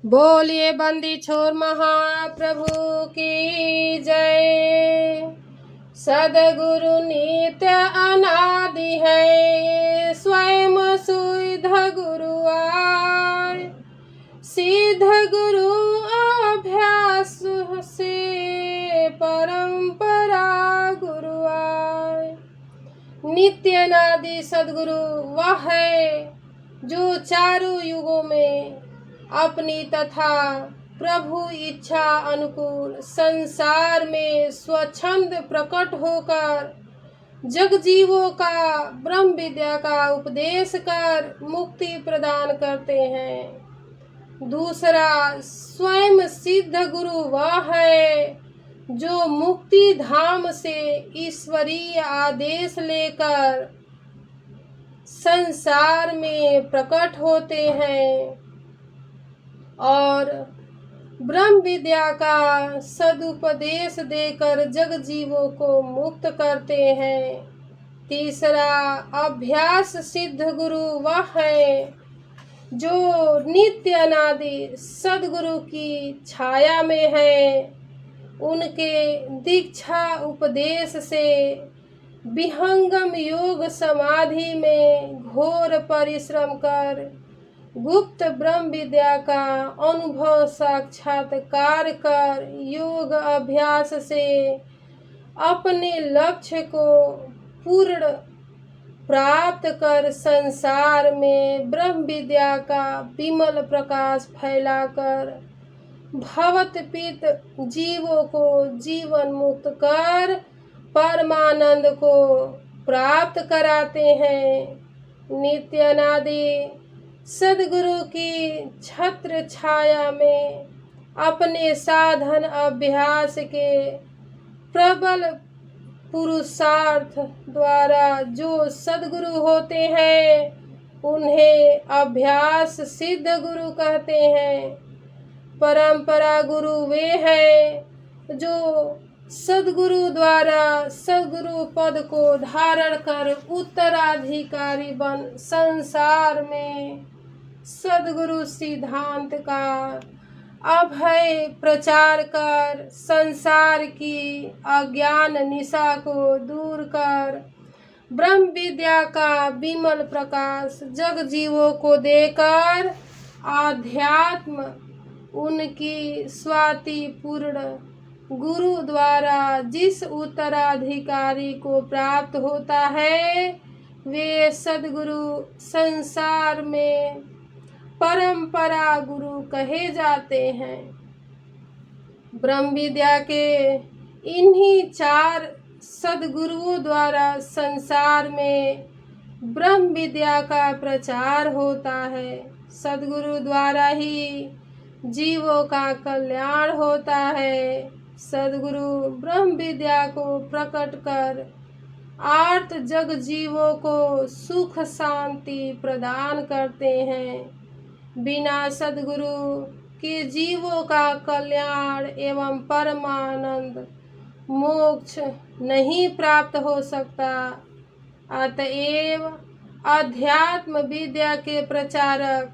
बोलिए बंदी छोर महाप्रभु की जय। सदगुरु नित्य अनादि है, स्वयं सुध गुरु आय। सिद्ध गुरु अभ्यास से परंपरा गुरु आय। नित्य अनादि सदगुरु वह है जो चारों युगों में अपनी तथा प्रभु इच्छा अनुकूल संसार में स्वच्छंद प्रकट होकर जगजीवों का ब्रह्म विद्या का उपदेश कर मुक्ति प्रदान करते हैं। दूसरा स्वयं सिद्ध गुरु वह है जो मुक्ति धाम से ईश्वरीय आदेश लेकर संसार में प्रकट होते हैं और ब्रह्म विद्या का सदुपदेश देकर जग जीवों को मुक्त करते हैं। तीसरा अभ्यास सिद्ध गुरु वह है जो नित्य अनादि सदगुरु की छाया में है। उनके दीक्षा उपदेश से विहंगम योग समाधि में घोर परिश्रम कर गुप्त ब्रह्म विद्या का अनुभव साक्षात्कार कर योग अभ्यास से अपने लक्ष्य को पूर्ण प्राप्त कर संसार में ब्रह्म विद्या का विमल प्रकाश फैलाकर भवत्पित जीवों को जीवन मुक्त कर परमानंद को प्राप्त कराते हैं। नित्य अनादि सदगुरु की छत्र छाया में अपने साधन अभ्यास के प्रबल पुरुषार्थ द्वारा जो सदगुरु होते हैं उन्हें अभ्यास सिद्ध गुरु कहते हैं। परंपरा गुरु वे हैं जो सदगुरु द्वारा सदगुरु पद को धारण कर उत्तराधिकारी बन संसार में सदगुरु सिद्धांत का अभय प्रचार कर संसार की अज्ञान निशा को दूर कर ब्रह्म विद्या का विमल प्रकाश जग जीवों को देकर आध्यात्म उनकी स्वाति पूर्ण गुरु द्वारा जिस उत्तराधिकारी को प्राप्त होता है वे सदगुरु संसार में परंपरा गुरु कहे जाते हैं। ब्रह्म विद्या के इन्हीं चार सदगुरुओं द्वारा संसार में ब्रह्म विद्या का प्रचार होता है। सदगुरु द्वारा ही जीवों का कल्याण होता है। सदगुरु ब्रह्म विद्या को प्रकट कर आर्त जग जीवों को सुख शांति प्रदान करते हैं। बिना सदगुरु के जीवों का कल्याण एवं परमानंद मोक्ष नहीं प्राप्त हो सकता। अतएव अध्यात्म विद्या के प्रचारक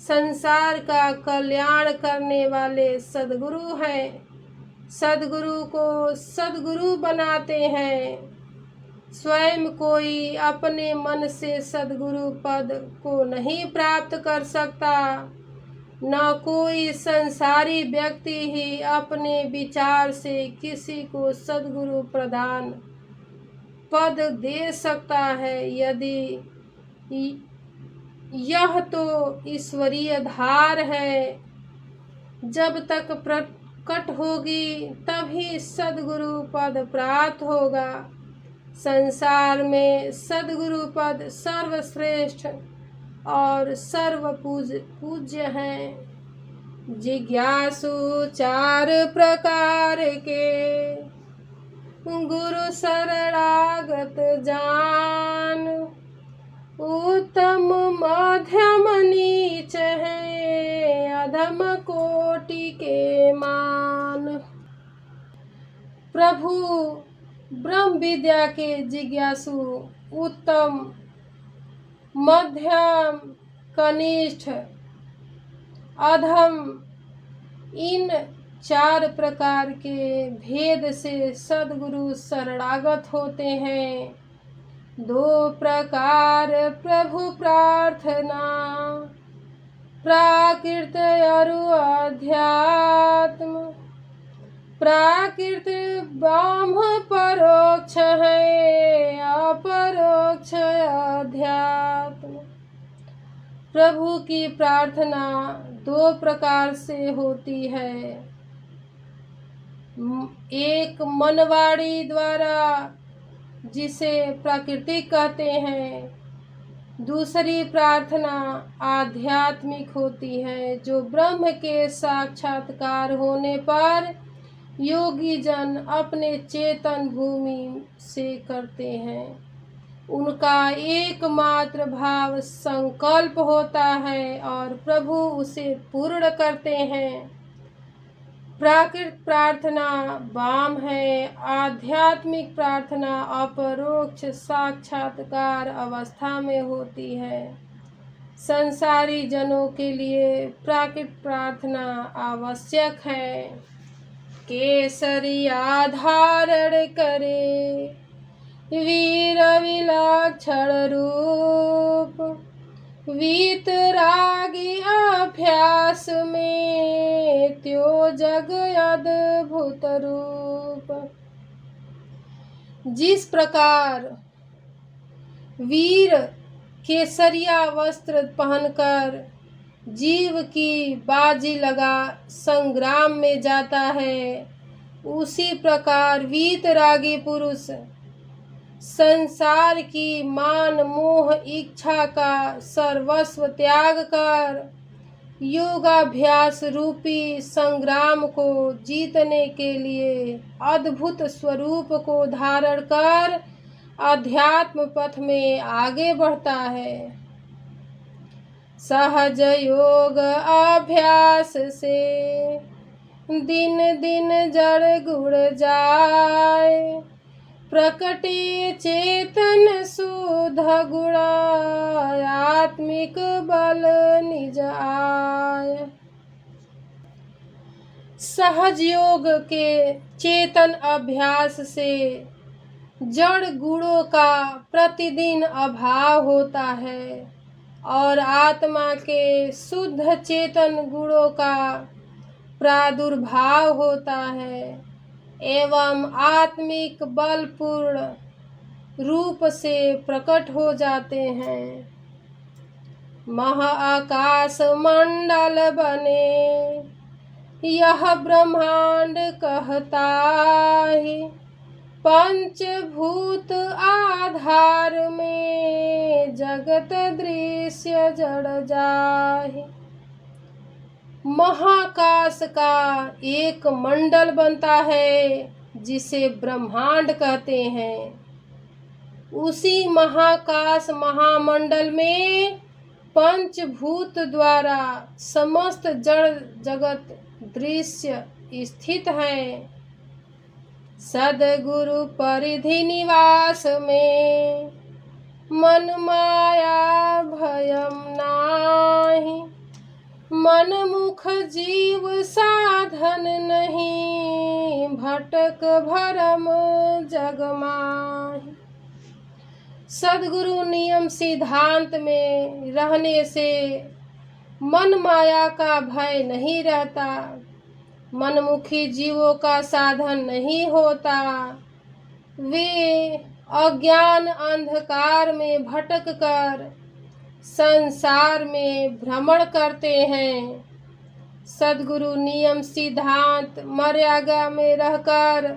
संसार का कल्याण करने वाले सदगुरु हैं। सदगुरु को सदगुरु बनाते हैं। स्वयं कोई अपने मन से सदगुरु पद को नहीं प्राप्त कर सकता। न कोई संसारी व्यक्ति ही अपने विचार से किसी को सदगुरु प्रदान पद दे सकता है। यदि यह तो ईश्वरीय धार है, जब तक प्रकट होगी तभी सदगुरु पद प्राप्त होगा। संसार में सदगुरु पद सर्वश्रेष्ठ और सर्व पूज्य हैं। जिज्ञासु चार प्रकार के गुरु शरणागत जान, उत्तम मध्यम नीच है अधम कोटि के मान। प्रभु ब्रह्म विद्या के जिज्ञासु उत्तम मध्यम कनिष्ठ अधम इन 4 प्रकार के भेद से सद्गुरु शरणागत होते हैं। 2 प्रकार प्रभु प्रार्थना, प्राकृत अरु अध्यात्म। प्राकृत ब्रह्म परोक्ष है, अपरोक्ष अध्यात्म। प्रभु की प्रार्थना 2 प्रकार से होती है। एक मनवाड़ी द्वारा, जिसे प्राकृतिक कहते हैं। दूसरी प्रार्थना आध्यात्मिक होती है, जो ब्रह्म के साक्षात्कार होने पर योगी जन अपने चेतन भूमि से करते हैं। उनका एकमात्र भाव संकल्प होता है और प्रभु उसे पूर्ण करते हैं। प्राकृत प्रार्थना वाम है, आध्यात्मिक प्रार्थना अपरोक्ष साक्षात्कार अवस्था में होती है। संसारी जनों के लिए प्राकृत प्रार्थना आवश्यक है। केसरिया धारण करे वीर विलक्षण रूप, वीतरागी अभ्यास में त्यो जग अद्भुत रूप। जिस प्रकार वीर केसरिया वस्त्र पहनकर जीव की बाजी लगा संग्राम में जाता है, उसी प्रकार वीतरागी पुरुष संसार की मान मोह इच्छा का सर्वस्व त्याग कर योगाभ्यास रूपी संग्राम को जीतने के लिए अद्भुत स्वरूप को धारण कर अध्यात्म पथ में आगे बढ़ता है। सहज योग अभ्यास से दिन दिन जड़ गुड़ जाए, प्रकटे चेतन शुद्ध गुण आत्मिक बल निज आय। सहज योग के चेतन अभ्यास से जड़ गुणों का प्रतिदिन अभाव होता है और आत्मा के शुद्ध चेतन गुणों का प्रादुर्भाव होता है एवं आत्मिक बलपूर्ण रूप से प्रकट हो जाते हैं। महाआकाश मंडल बने यह ब्रह्मांड कहता है, पंचभूत आधार में जगत दृश्य जड़ जाए। महाकाश का एक मंडल बनता है जिसे ब्रह्मांड कहते हैं। उसी महाकाश महामंडल में पंचभूत द्वारा समस्त जड़ जगत दृश्य स्थित है। सद्गुरु परिधि निवास में मन माया भयम नाही, मन मुख जीव साधन नहीं, भटक भरम जग माही। सद्गुरु नियम सिद्धांत में रहने से मन माया का भय नहीं रहता, मनमुखी जीवों का साधन नहीं होता। वे अज्ञान अंधकार में भटक कर संसार में भ्रमण करते हैं। सद्गुरु नियम सिद्धांत मर्यादा में रहकर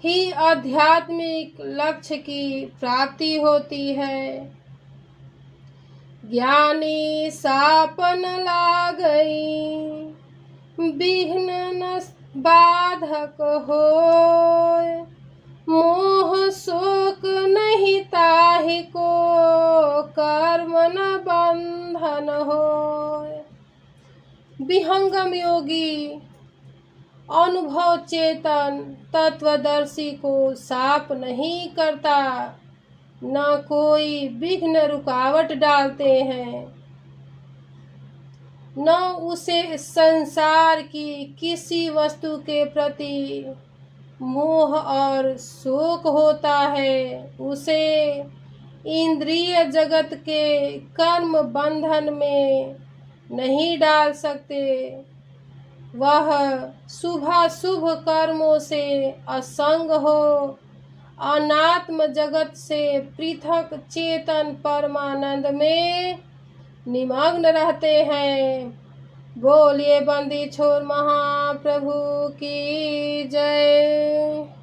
ही आध्यात्मिक लक्ष्य की प्राप्ति होती है। ज्ञानी सापन लागई विघ्न न बाधक होय, मोह शोक नहीं ताहि को कर्म न बंधन होय। विहंगम योगी अनुभव चेतन तत्वदर्शी को साप नहीं करता, न कोई विघ्न रुकावट डालते हैं। न उसे संसार की किसी वस्तु के प्रति मोह और शोक होता है। उसे इंद्रिय जगत के कर्म बंधन में नहीं डाल सकते। वह शुभाशुभ कर्मों से असंग हो, अनात्म जगत से पृथक चेतन परमानंद में निमग्न रहते हैं। बोलिए बंदी छोड़ महाप्रभु की जय।